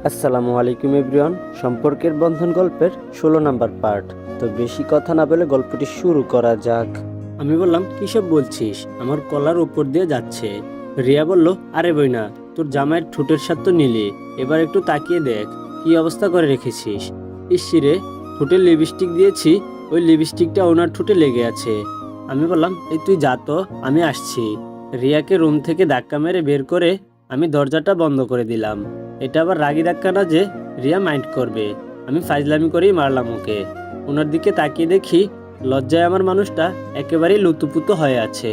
আসসালামু আলাইকুম এভরিওয়ান। সম্পর্কের বন্ধন গল্পের 16 নাম্বার পার্ট। তো বেশি কথা না বলে গল্পটি শুরু করা যাক। আমি বললাম, কিসব বলছিস? আমার কলার উপর দিয়ে যাচ্ছে। রিয়া বলল, আরে বইনা, তোর জামাইয়ের ঠোঁটের স্বাদ তো নিলি, এবার একটু তাকিয়ে দেখ কি অবস্থা করে রেখেছিস। ইসিরে, ঠোঁটে লিপস্টিক দিয়েছি, ওই লিপস্টিকটা ওনার ঠোঁটে লেগে আছে। আমি বললাম, এই তুই যা তো, আমি আসছি। রিয়াকে রুম থেকে ধাক্কা মেরে বের করে আমি দরজাটা বন্ধ করে দিলাম। এটা আবার রাগি ধাক্কা না যে রিয়া মাইন্ড করবে। আমি ফাইজলামি করেই মারলাম ওকে। ওনার দিকে তাকিয়ে দেখি লজ্জায় আমার মানুষটা একেবারেই লুতুপুতু হয়ে আছে।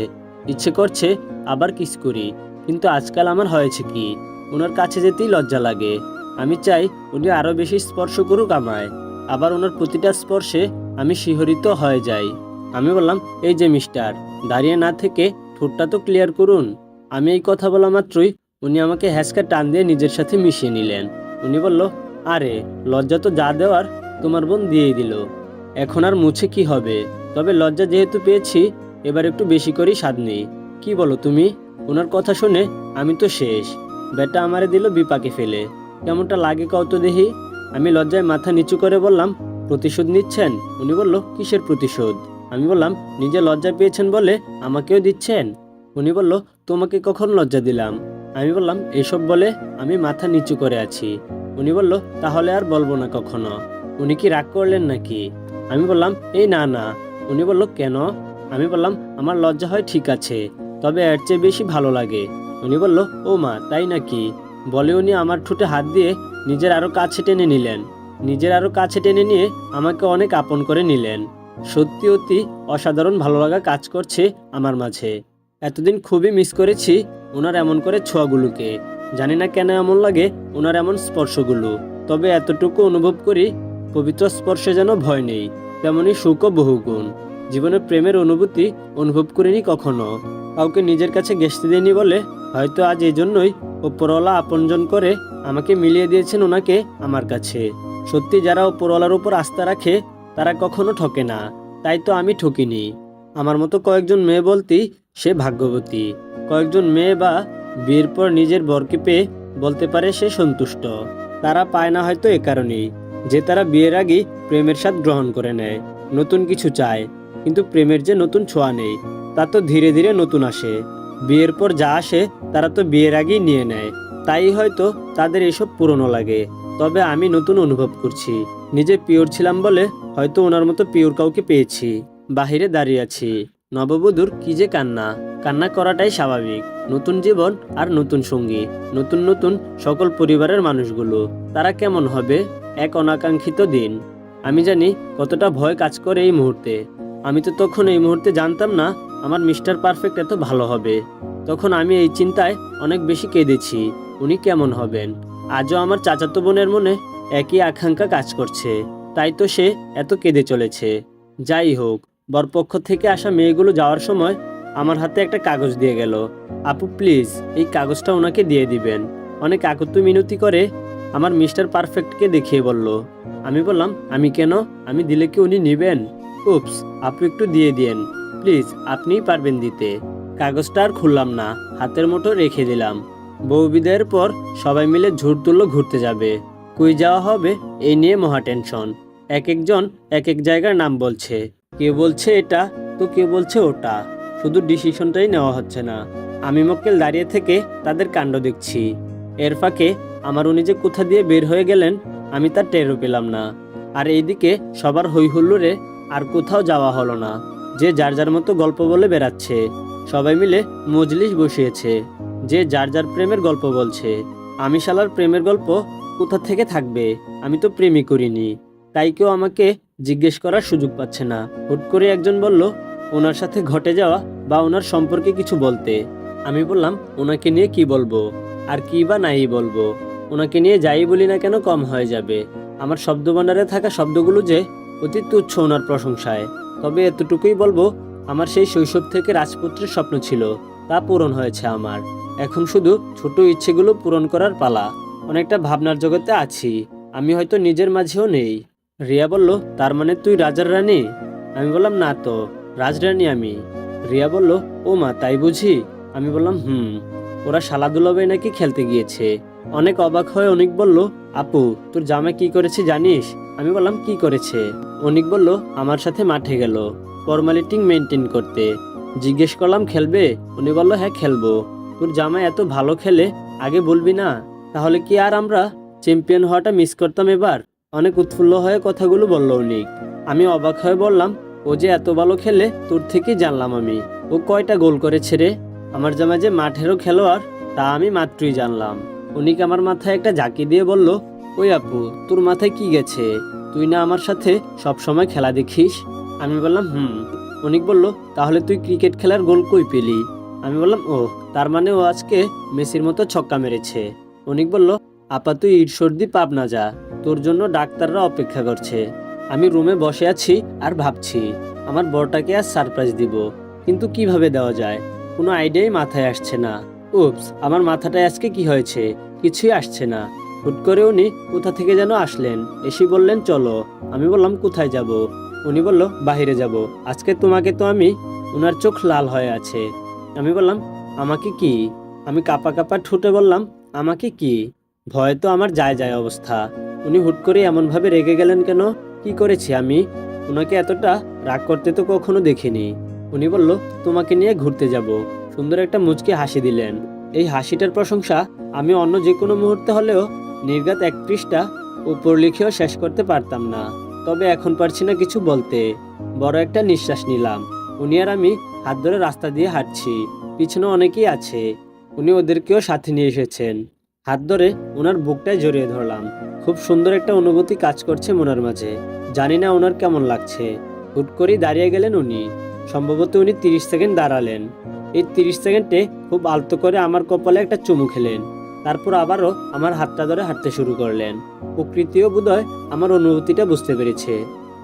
ইচ্ছে করছে আবার কিস করি, কিন্তু আজকাল আমার হয়েছে কি, ওনার কাছে যেতেই লজ্জা লাগে। আমি চাই উনি আরো বেশি স্পর্শ করুক আমায়, আবার ওনার প্রতিটা স্পর্শে আমি শিহরিত হয়ে যাই। আমি বললাম, এই যে মিস্টার, দাঁড়িয়ে না থেকে ঠোঁটটা তো ক্লিয়ার করুন। আমি এই কথা বলা মাত্রই উনি আমাকে হ্যাঁচকা টান দিয়ে নিজের সাথে মিশিয়ে নিলেন। উনি বলল, আরে লজ্জা তো যা দেওয়ার তোমার বোন দিয়েই দিল, এখন আর মুছে কি হবে? তবে লজ্জা যেহেতু পেয়েছি, এবার একটু বেশি করেই স্বাদ নেই। কি বলো তুমি? ওনার কথা শুনে আমি তো শেষ। বেটা আমারে দিল বিপাকে ফেলে। কেমনটা লাগে কত দেখি। আমি লজ্জায় মাথা নিচু করে বললাম, প্রতিশোধ নিচ্ছেন? উনি বলল, কিসের প্রতিশোধ? আমি বললাম, নিজে লজ্জা পেয়েছেন বলে আমাকেও দিচ্ছেন। উনি বলল, তোমাকে কখন লজ্জা দিলাম? আমি বললাম, এসব বলে আমি মাথা নিচু করে আছি। উনি বলল, তাহলে আর বলবো না কখনো। উনি কি রাগ করলেন নাকি? আমি বললাম, এই না না। উনি বলল, কেন? আমি বললাম, আমার লজ্জা হয় ঠিক আছে, তবে এর চেয়ে বেশি ভালো লাগে। উনি বলল, ও মা, তাই নাকি? বলে উনি আমার ঠোঁটে হাত দিয়ে নিজের আরো কাছে টেনে নিলেন। নিজের আরো কাছে টেনে নিয়ে আমাকে অনেক আপন করে নিলেন। সত্যি অতি অসাধারণ ভালো লাগা কাজ করছে আমার মাঝে। এতদিন খুবই মিস করেছি ওনার এমন করে ছোঁয়াগুলোকে। জানি না কেন এমন লাগে ওনার এমন স্পর্শগুলো। তবে এতটুকু অনুভব করি, পবিত্র স্পর্শে যেন ভয় নেই, তেমনি সুখও বহুগুণ। জীবনে প্রেমের অনুভূতি অনুভব করিনি কখনো। কাউকে নিজের কাছে ঘেঁষতে দেয়নি বলে হয়তো আজ এই জন্যই ওপরওয়ালা আপনজন করে আমাকে মিলিয়ে দিয়েছেন ওনাকে আমার কাছে। সত্যি যারা ওপরওয়ালার উপর আস্থা রাখে তারা কখনো ঠকে না। তাই তো আমি ঠকিনি। আমার মতো কয়েকজন মেয়ে বলতেই সে ভাগ্যবতী। কয়েকজন মেয়ে বা বিয়ের পর নিজের বরকে পেয়ে বলতে পারে সে সন্তুষ্ট। তারা পায় না হয়তো এ কারণেই যে তারা বিয়ের আগেই প্রেমের স্বাদ গ্রহণ করে নেয়, নতুন কিছু চায়। কিন্তু প্রেমের যে নতুন ছোঁয়া নেই, তা তো ধীরে ধীরে নতুন আসে। বিয়ের পর যা আসে তারা তো বিয়ের আগেই নিয়ে নেয়। তাই হয়তো তাদের এসব পুরনো লাগে। তবে আমি নতুন অনুভব করছি। নিজে পিওর ছিলাম বলে হয়তো ওনার মতো পিওর কাউকে পেয়েছি। বাহিরে দাঁড়িয়ে আছি। নববধূর কি যে কান্না। কান্না করাটাই স্বাভাবিক। নতুন জীবন আর নতুন সঙ্গী, নতুন নতুন সকল পরিবারের মানুষগুলো, তারা কেমন হবে? এক অনাকাঙ্ক্ষিত দিন। আমি জানি কতটা ভয় কাজ করে এই মুহূর্তে। আমি তো তখন এই মুহূর্তে জানতাম না আমার মিস্টার পারফেক্ট এত ভালো হবে। তখন আমি এই চিন্তায় অনেক বেশি কেঁদেছি, উনি কেমন হবেন। আজও আমার চাচাতো বোনের মনে একই আকাঙ্ক্ষা কাজ করছে, তাই তো সে এত কেঁদে চলেছে। যাই হোক, বরপক্ষ থেকে আসা মেয়েগুলো যাওয়ার সময় আমার হাতে একটা কাগজ দিয়ে গেল। আপু প্লিজ এই কাগজটা ওনাকে দিয়ে দিবেন। অনেক আকুতি মিনতি করে আমার মিস্টার পারফেক্টকে দেখিয়ে বলল। আমি বললাম, আমি কেন? আমি দিলে কি উনি নিবেন? উপস, আপু একটু দিয়ে দিয়েন প্লিজ, আপনিই পারবেন দিতে। কাগজটা আর খুললাম না, হাতের মুঠো রেখে দিলাম। বউ বিদায়ের পর সবাই মিলে ঝুট তুললো ঘুরতে যাবে। কই যাওয়া হবে এই নিয়ে মহা টেনশন। এক একজন এক এক জায়গার নাম বলছে। কেউ বলছে এটা, তো কেউ বলছে ওটা। শুধু ডিসিশনটাই নেওয়া হচ্ছে না। আমি মক্কেল দাঁড়িয়ে থেকে তাদের কাণ্ড দেখছি। এর ফাঁকে আমার উনি যে কোথা দিয়ে বের হয়ে গেলেন আমি তার টেরও পেলাম না। আর এইদিকে সবার হই হুল্লোড়ে আর কোথাও যাওয়া হলো না। যে যার যার মতো গল্প বলে বেড়াচ্ছে। সবাই মিলে মজলিস বসিয়েছে, যে যার যার প্রেমের গল্প বলছে। আমি শালার প্রেমের গল্প কোথা থেকে থাকবে? আমি তো প্রেমই করিনি। তাই কেউ আমাকে জিজ্ঞেস করার সুযোগ পাচ্ছে না। হুট করে একজন বলল ওনার সাথে ঘটে যাওয়া বা ওনার সম্পর্কে কিছু বলতে। আমি বললাম, ওনাকে নিয়ে কি বলবো? আর কি বা নাই বলবো? ওনাকে নিয়ে যাই বলি না কেন কম হয়ে যাবে। আমার শব্দভাণ্ডারে থাকা শব্দগুলো যে অতি তুচ্ছ ওনার প্রশংসায়। তবে এতটুকুই বলবো, আমার সেই শৈশব থেকে রাজপুত্রের স্বপ্ন ছিল, তা পূরণ হয়েছে আমার। এখন শুধু ছোট ইচ্ছেগুলো পূরণ করার পালা। অনেকটা ভাবনার জগতে আছি, আমি হয়তো নিজের মাঝেও নেই। রিয়া বলল, তার মানে তুই রাজার রানী? আমি বললাম, না তো, রাজরানী আমি। রিয়া বলল, ও মা, তাই বুঝি? আমি বললাম, হুম। ওরা শালা দুলাভাই নাকি খেলতে গিয়েছে। অনেক অবাক হয়ে অনিক বলল, আপু তোর জামাই কি করেছে জানিস? আমি বললাম, কি করেছে? অনিক বলল, আমার সাথে মাঠে গেল ফর্মালিটি মেনটেন করতে। জিজ্ঞেস করলাম, খেলবে? উনি বলল, হ্যাঁ খেলবো। তোর জামাই এত ভালো খেলে, আগে বলবি না? তাহলে কি আর আমরা চ্যাম্পিয়ন হওয়াটা মিস করতাম এবার? অনেক উৎফুল্ল হয়ে কথাগুলো বলল অনিক। আমি অবাক হয়ে বললাম, ও যে এত ভালো খেলে তোর থেকেই জানলাম আমি। ও কয়টা গোল করেছে রে? আমার জামাই যে মাঠেরও খেলোয়াড় তা আমি মাত্রই জানলাম। অনিক আমার মাথায় একটা ঝাঁকি দিয়ে বলল, ওই আপু তোর মাথায় কি গেছে? তুই না আমার সাথে সব সময় খেলা দেখিস? আমি বললাম, হুম। অনিক বলল, তাহলে তুই ক্রিকেট খেলার গোল কই পেলি? আমি বললাম, ও তার মানে ও আজকে মেসির মতো ছক্কা মেরেছে। অনিক বলল, আপা তুই ঈর্ষর্দি পাবনা যা, তোর জন্য ডাক্তাররা অপেক্ষা করছে। আমি রুমে বসে আছি আর ভাবছি আমার বরটাকে আজ সারপ্রাইজ দিব, কিন্তু কিভাবে দেওয়া যায় কোনো আইডিয়াই মাথায় আসছে না। উপস, আমার মাথাটায় আজকে কি হয়েছে? কিছুই আসছে না। হুট করে উনি কোথা থেকে যেন আসলেন, এসে বললেন চলো। আমি বললাম, কোথায় যাব? উনি বলল, বাইরে যাব। আজকে তোমাকে তো আমি। ওনার চোখ লাল হয়ে আছে। আমি বললাম, আমাকে কি? আমি কাঁপা কাঁপা ঠোঁটে বললাম, আমাকে কি? ভয়ে তো আমার যায় যায় অবস্থা। উনি হুট করে এমনভাবে রেগে গেলেন কেন? কি করেছি আমি? ওনাকে এতটা রাগ করতে তো কখনো দেখিনি। উনি বলল, তোমাকে নিয়ে ঘুরতে যাব। সুন্দর একটা মুচকি হাসি দিলেন। এই হাসিটার প্রশংসা আমি অন্য যে কোনো মুহূর্তে হলেও নির্ঘাত এক পৃষ্ঠা উপর লিখেও শেষ করতে পারতাম না। তবে এখন পারছি না কিছু বলতে। বড় একটা নিঃশ্বাস নিলাম। উনি আর আমি হাত ধরে রাস্তা দিয়ে হাঁটছি। পিছনে অনেকেই আছে। উনি ওদেরকেও সাথে নিয়ে এসেছেন। হাত ধরে ওনার বুকটায় জড়িয়ে ধরলাম। খুব সুন্দর একটা অনুভূতি কাজ করছে মনের মাঝে। জানি না ওনার কেমন লাগছে। হুট করেই দাঁড়িয়ে গেলেন উনি। সম্ভবত উনি 30 সেকেন্ড দাঁড়ালেন। এই 30 সেকেন্ডে খুব আলতো করে আমার কপালে একটা চুমু খেলেন। তারপর আবারও আমার হাতটা ধরে হাঁটতে শুরু করলেন। প্রকৃতিও বোধহয় আমার অনুভূতিটা বুঝতে পেরেছে।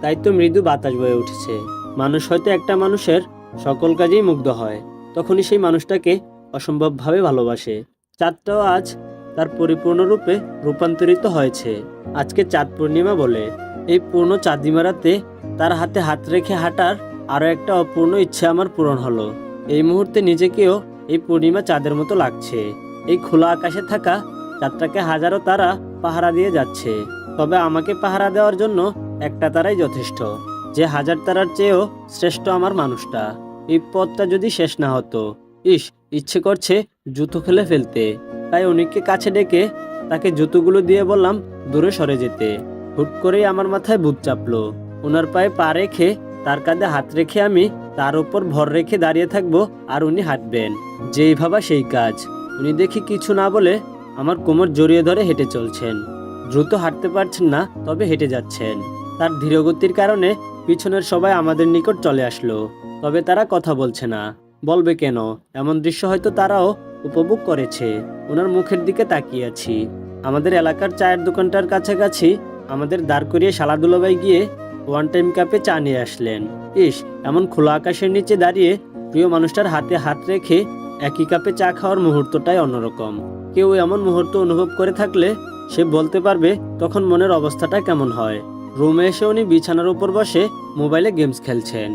তাই তো মৃদু বাতাস বয়ে উঠেছে। মানুষ হয়তো একটা মানুষের সকল কাজেই মুগ্ধ হয়, তখনই সেই মানুষটাকে অসম্ভবভাবে ভালোবাসে। চাঁদটাও আজ তার পরিপূর্ণ রূপে রূপান্তরিত হয়েছে। আজকে চাঁদ পূর্ণিমা বলে। এই পূর্ণ চাঁদিমা রাতে তার হাতে হাত রেখে হাঁটার আরও একটা অপূর্ণ ইচ্ছা আমার পূরণ হলো। এই মুহূর্তে নিজেকেও এই পূর্ণিমা চাঁদের মতো লাগছে। এই খোলা আকাশে থাকা চাঁদটাকে হাজারো তারা পাহারা দিয়ে যাচ্ছে। তবে আমাকে পাহারা দেওয়ার জন্য একটা তারাই যথেষ্ট, যে হাজার তারার চেয়েও শ্রেষ্ঠ আমার মানুষটা। এই পথটা যদি শেষ না হতো, ইচ্ছে করছে জুতো খেলে ফেলতে। তাই অনিককে কাছে ডেকে তাকে জুতোগুলো দিয়ে বললাম দূরে সরে যেতে। হুট করেই আমার মাথায় ভূত চাপলো। ওনার পায়ে পা রেখে তার কাঁধে হাত রেখে আমি তার উপর ভর রেখে দাঁড়িয়ে থাকবো আর উনি হাঁটবেন। যেই ভাবা সেই কাজ। উনি দেখি কিছু না বলে আমার কোমর জড়িয়ে ধরে হেঁটে চলছেন। দ্রুত হাঁটতে পারছেন না, তবে হেঁটে যাচ্ছেন। তার ধীরগতির কারণে পিছনের সবাই আমাদের নিকট চলে আসলো। তবে তারা কথা বলছে না। বলবে কেন? এমন দৃশ্য হয়তো তারাও উপভোগ করেছে। ওনার মুখের দিকে তাকিয়ে আছি। আমাদের এলাকার চায়ের দোকানটার কাছাকাছি আমাদের দাঁড় করিয়ে শালা দুলাভাই গিয়ে ওয়ান টাইম কাপে চা নিয়ে আসলেন। এমন খোলা আকাশের নিচে দাঁড়িয়ে প্রিয় মানুষটার হাতে হাত রেখে একই কাপে চা খাওয়ার মুহূর্তটাই অন্যরকম। কেউ এমন মুহূর্ত অনুভব করে থাকলে সে বলতে পারবে তখন মনের অবস্থাটা কেমন হয়। রুমে এসে উনি বিছানার উপর বসে মোবাইলে গেমস খেলছেন,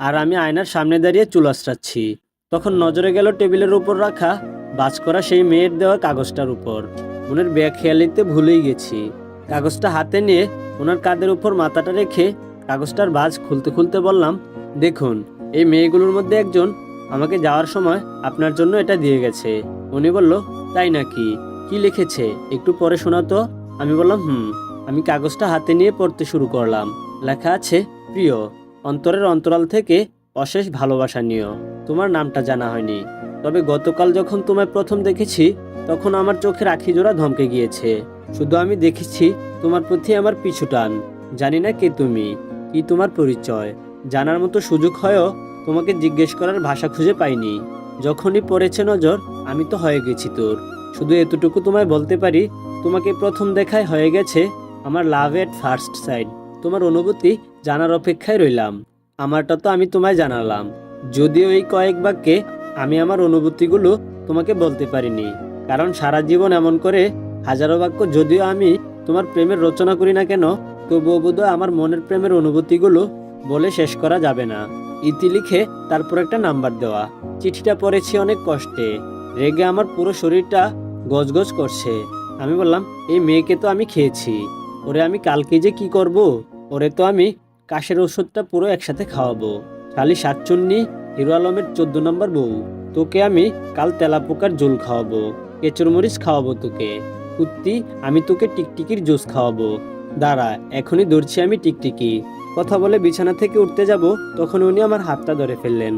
আর আমি আয়নার সামনে দাঁড়িয়ে চুল আঁচড়াচ্ছি। তখন নজরে গেল টেবিলের উপর রাখা বাজ করা সেই মেয়ের দেওয়া কাগজটার উপর। মনের বেখেয়ালিতে ভুলেই গেছি। কাগজটা হাতে নিয়ে ওনার কাঁধের উপর মাথাটা রেখে কাগজটার বাজ খুলতে খুলতে বললাম, দেখুন এই মেয়েগুলোর মধ্যে একজন আমাকে যাওয়ার সময় আপনার জন্য এটা দিয়ে গেছে। উনি বলল, তাই নাকি? কি লিখেছে একটু পরে শোনাতো। আমি বললাম, আমি কাগজটা হাতে নিয়ে পড়তে শুরু করলাম। লেখা আছে, প্রিয়, অন্তরের অন্তরাল থেকে অশেষ ভালোবাসা নিও। তোমার নামটা জানা হয়নি, তবে গতকাল যখন তোমায় প্রথম দেখেছি তখন আমার চোখের আখি জোড়া ধমকে গিয়েছে। শুধু আমি দেখেছি তোমার প্রতি আমার পিছু টান। জানি না কে তুমি, কি তোমার পরিচয়। জানার মতো সুযোগ হয়েও তোমাকে জিজ্ঞেস করার ভাষা খুঁজে পাইনি। যখনই পড়েছে নজর আমি তো হয়ে গেছি তোর। শুধু এতটুকু তোমায় বলতে পারি, তোমাকে প্রথম দেখায় হয়ে গেছে আমার লাভ এট ফার্স্ট সাইট। তোমার অনুভূতি জানার অপেক্ষায় রইলাম। আমারটা তো আমি তোমায় জানালাম, যদিও এই কয়েক বাক্যে আমি আমার অনুভূতিগুলো তোমাকে বলতে পারিনি। কারণ সারা জীবন এমন করে হাজারো বাক্য যদিও আমি তোমার প্রেমের রচনা করি না কেন, তবুও বোধহয় আমার মনের প্রেমের অনুভূতিগুলো বলে শেষ করা যাবে না। ইতি লিখে তারপর একটা নাম্বার দেওয়া। চিঠিটা পড়েছি অনেক কষ্টে। রেগে আমার পুরো শরীরটা গজগজ করছে। আমি বললাম, এই মেয়েকে তো আমি খেয়েছি, ওরে আমি কালকে যে কি করব, ওরে তো আমি কাশের ওষুধটা পুরো একসাথে খাওয়াবো। শালি শাকচুন্নি, হিরো আলমের 14 নম্বর বউ, তোকে আমি কাল তেলাপোকার ঝোল খাওয়াবো, কেঁচুর মরিচ খাওয়াবো তোকে। কুত্তি, আমি তোকে টিকটিকির জুস খাওয়াবো। দাঁড়া, এখনই ধরছি আমি টিকটিকি। কথা বলে বিছানা থেকে উঠতে যাব, তখন উনি আমার হাতটা ধরে ফেললেন।